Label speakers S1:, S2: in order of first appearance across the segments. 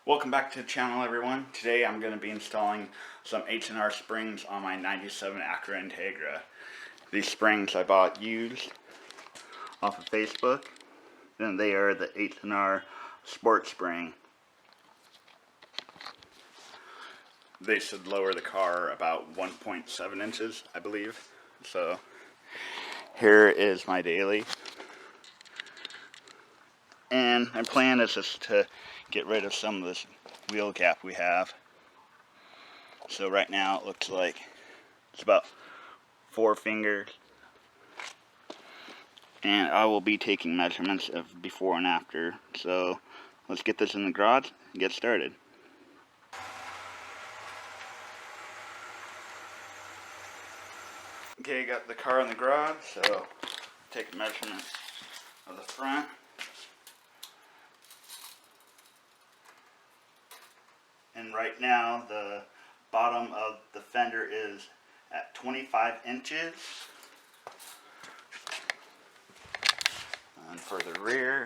S1: Welcome back to the channel, everyone. Today I'm going to be installing some H&R springs on my 97 Acura Integra. These springs I bought used off of Facebook, and they are the H&R Sport Spring. They should lower the car about 1.7 inches, I believe. So here is my daily. And my plan is just to get rid of some of this wheel gap we have. So right now it looks like it's about 4 fingers. And I will be taking measurements of before and after. So let's get this in the garage and get started. Okay, got the car in the garage, so take a measurement of the front. And right now the bottom of the fender is at 25 inches. And for the rear,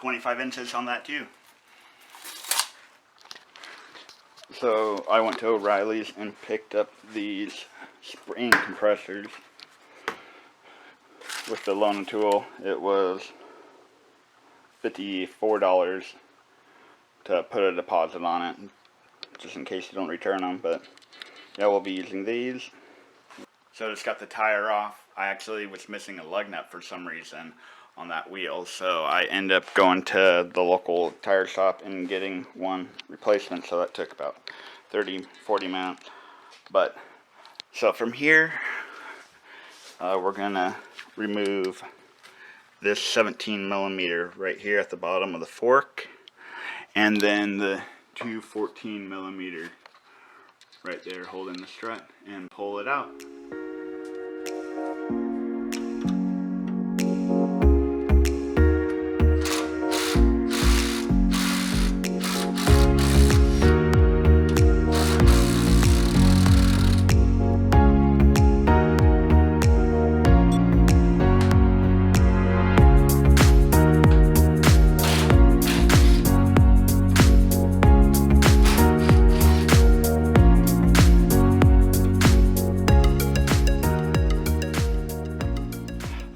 S1: $25 on that too. So I went to O'Reilly's and picked up these spring compressors. With the loaner tool, it was $54 to put a deposit on it, just in case you don't return them. But yeah, we'll be using these. So I just got the tire off. I actually was missing a lug nut for some reason on that wheel, so I ended up going to the local tire shop and getting one replacement. So that took about 30-40 minutes. But so from here, we're gonna remove this 17mm right here at the bottom of the fork, and then the two 14mm right there holding the strut, and pull it out.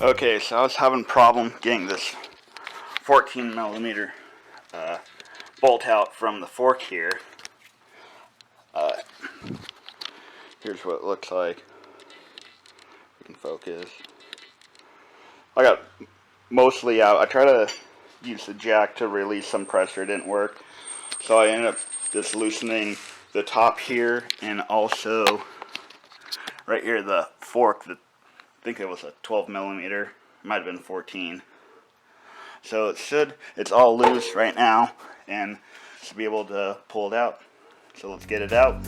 S1: Okay, so I was having a problem getting this 14mm bolt out from the fork here. Here's what it looks like. We can focus. I got mostly out. I tried to use the jack to release some pressure. It didn't work. So I ended up just loosening the top here, and also right here the fork. I think it was a 12mm, might have been 14. So it's all loose right now, and should be able to pull it out. So let's get it out.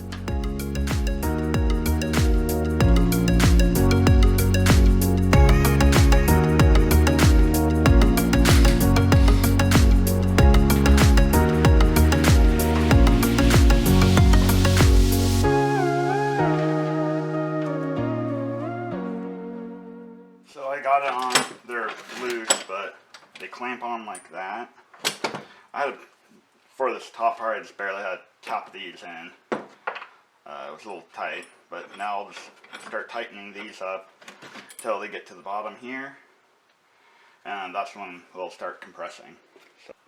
S1: So I got it on, they're loose, but they clamp on like that. For this top part, I just barely had to tap these in. It was a little tight, but now I'll just start tightening these up until they get to the bottom here, and that's when they'll start compressing.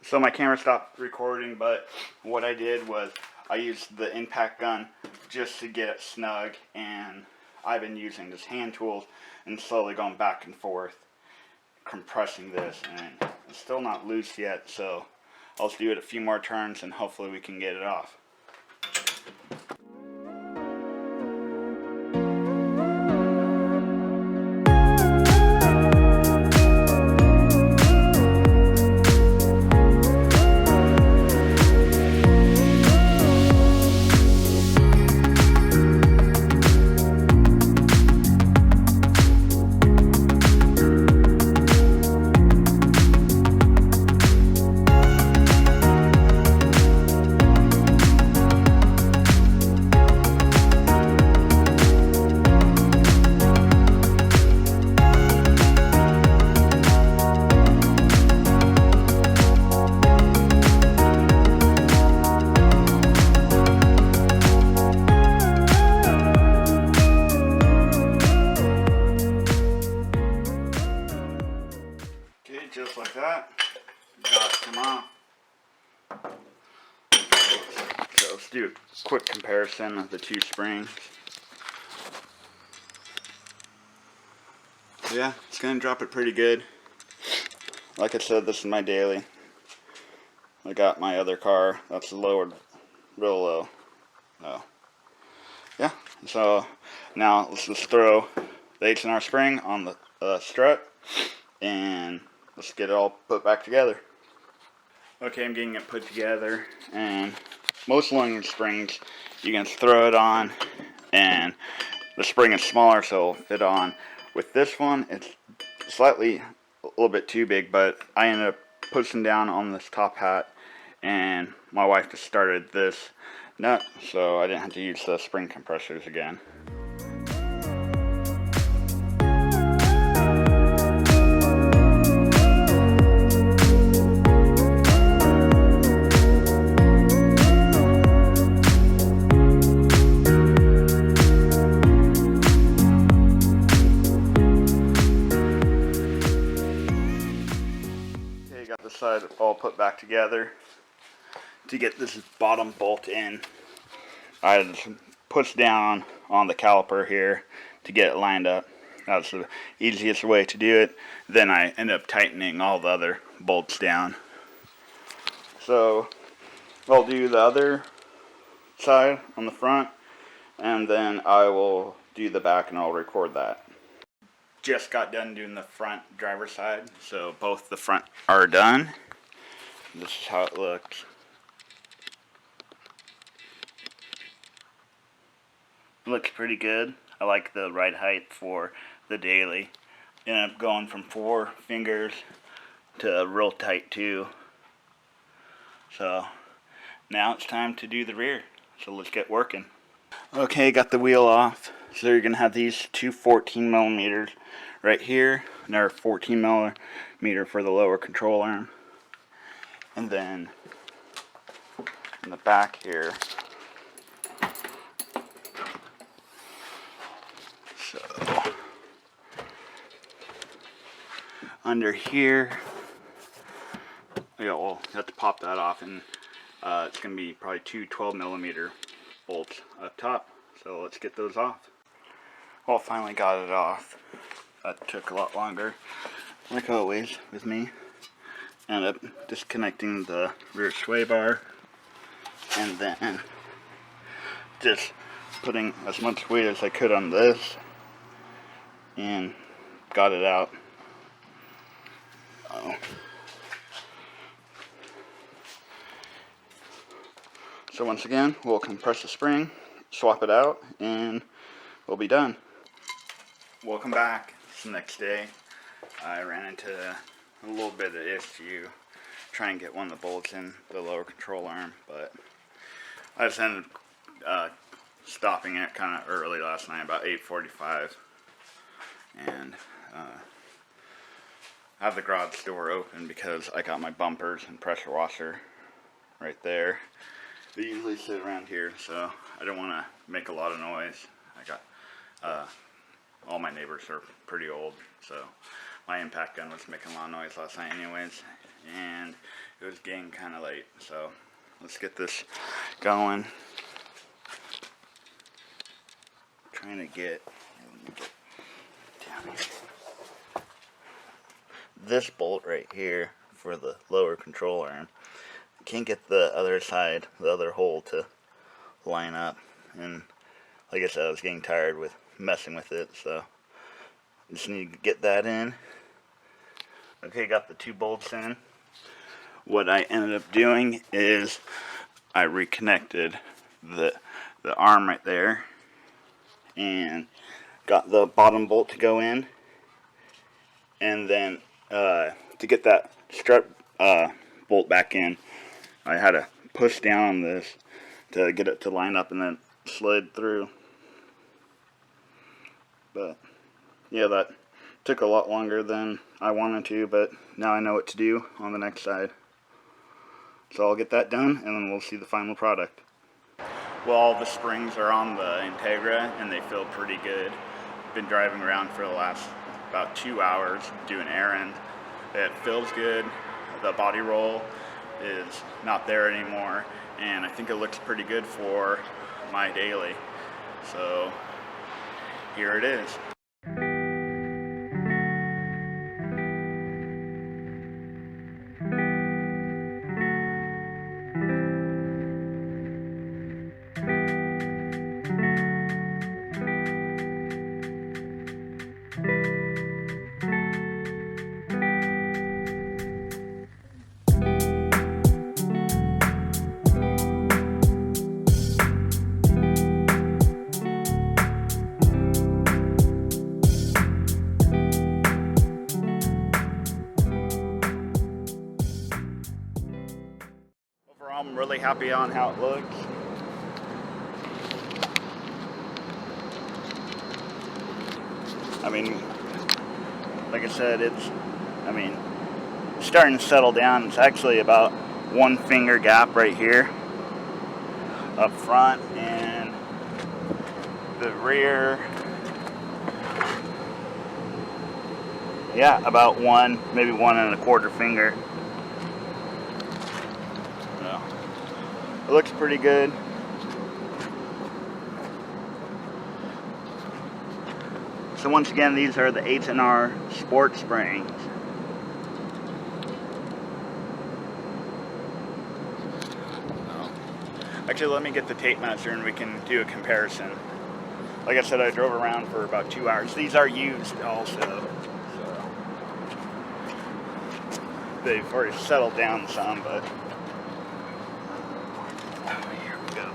S1: So my camera stopped recording, but what I did was I used the impact gun just to get it snug, and I've been using this hand tools and slowly going back and forth compressing this, and it's still not loose yet, so I'll just do it a few more turns and hopefully we can get it off. let's do a quick comparison of the two springs. Yeah, it's going to drop it pretty good. Like I said, this is my daily. I got my other car that's lowered real low. Oh. Yeah, so now let's just throw the H&R spring on the strut and let's get it all put back together. Okay, I'm getting it put together, and most aluminum springs you can throw it on and the spring is smaller so it'll fit on. With this one, it's slightly a little bit too big, but I ended up pushing down on this top hat and my wife just started this nut, so I didn't have to use the spring compressors again. Got the side all put back together. To get this bottom bolt in, I just push down on the caliper here to get it lined up. That's the easiest way to do it. Then I end up tightening all the other bolts down. So I'll do the other side on the front, and then I will do the back and I'll record that. Just got done doing the front driver's side, so both the front are done. This is how it looks. Looks pretty good. I like the ride height for the daily. Ended up going from 4 fingers to real tight 2. So now it's time to do the rear. So let's get working. Okay, got the wheel off. So you're gonna have these two 14 millimeters right here, another 14 millimeter for the lower control arm, and then in the back here. So under here, yeah, we'll have to pop that off, and it's gonna be probably two 12 millimeter bolts up top. So let's get those off. Well, finally got it off. That took a lot longer, like always with me. Ended up disconnecting the rear sway bar, and then just putting as much weight as I could on this, and got it out. So once again, we'll compress the spring, swap it out, and we'll be done. Welcome back. It's the next day. I ran into a little bit of issue trying to get one of the bolts in the lower control arm, but I just ended up stopping it kind of early last night, about 8:45, and I have the garage door open because I got my bumpers and pressure washer right there. They usually sit around here, so I don't want to make a lot of noise. I got all my neighbors are pretty old, so my impact gun was making a lot of noise last night anyways, and it was getting kind of late, so let's get this going. Trying to get down here. This bolt right here for the lower control arm. Can't get the other side, the other hole to line up, and like I said, I was getting tired with messing with it, so just need to get that in. Okay, got the 2 bolts in. What I ended up doing is I reconnected the arm right there and got the bottom bolt to go in, and then to get that strut bolt back in, I had to push down on this to get it to line up and then slid through. But yeah, that took a lot longer than I wanted to, but now I know what to do on the next side. So I'll get that done and then we'll see the final product. Well, all the springs are on the Integra and they feel pretty good. Been driving around for the last about 2 hours doing errands. It feels good. The body roll is not there anymore, and I think it looks pretty good for my daily. So here it is. Overall, I'm really happy on how it looks. I mean, like I said, it's starting to settle down. It's actually about 1 finger gap right here up front, and the rear, yeah, about 1, maybe 1¼ finger. So, it looks pretty good. So once again, these are the H&R Sport Springs. Actually, let me get the tape measure and we can do a comparison. Like I said, I drove around for about 2 hours. These are used also. So they've already settled down some, but here we go.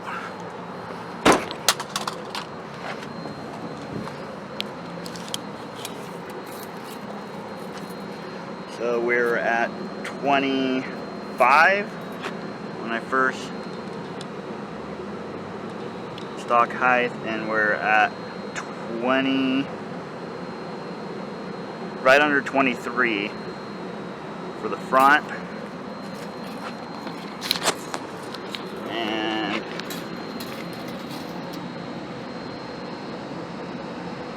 S1: So we're at 25 when I first stock height, and we're at 20, right under 23 for the front, and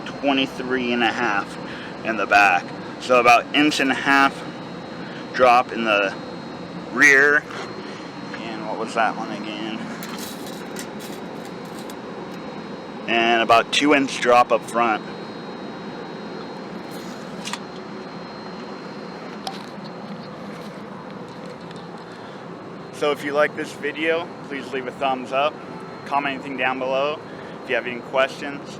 S1: 23.5 in the back. So about 1.5 inch drop in the rear, and what was that one again? And about 2-inch drop up front. So if you like this video, please leave a thumbs up, comment anything down below if you have any questions.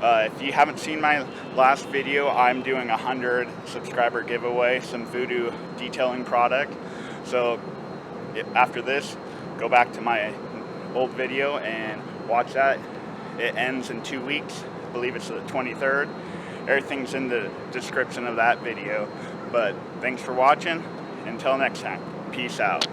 S1: If you haven't seen my last video, I'm doing a 100 subscriber giveaway, some voodoo detailing product. So after this, go back to my old video and watch that. It ends in 2 weeks. I believe it's the 23rd. Everything's in the description of that video. But thanks for watching. Until next time, peace out.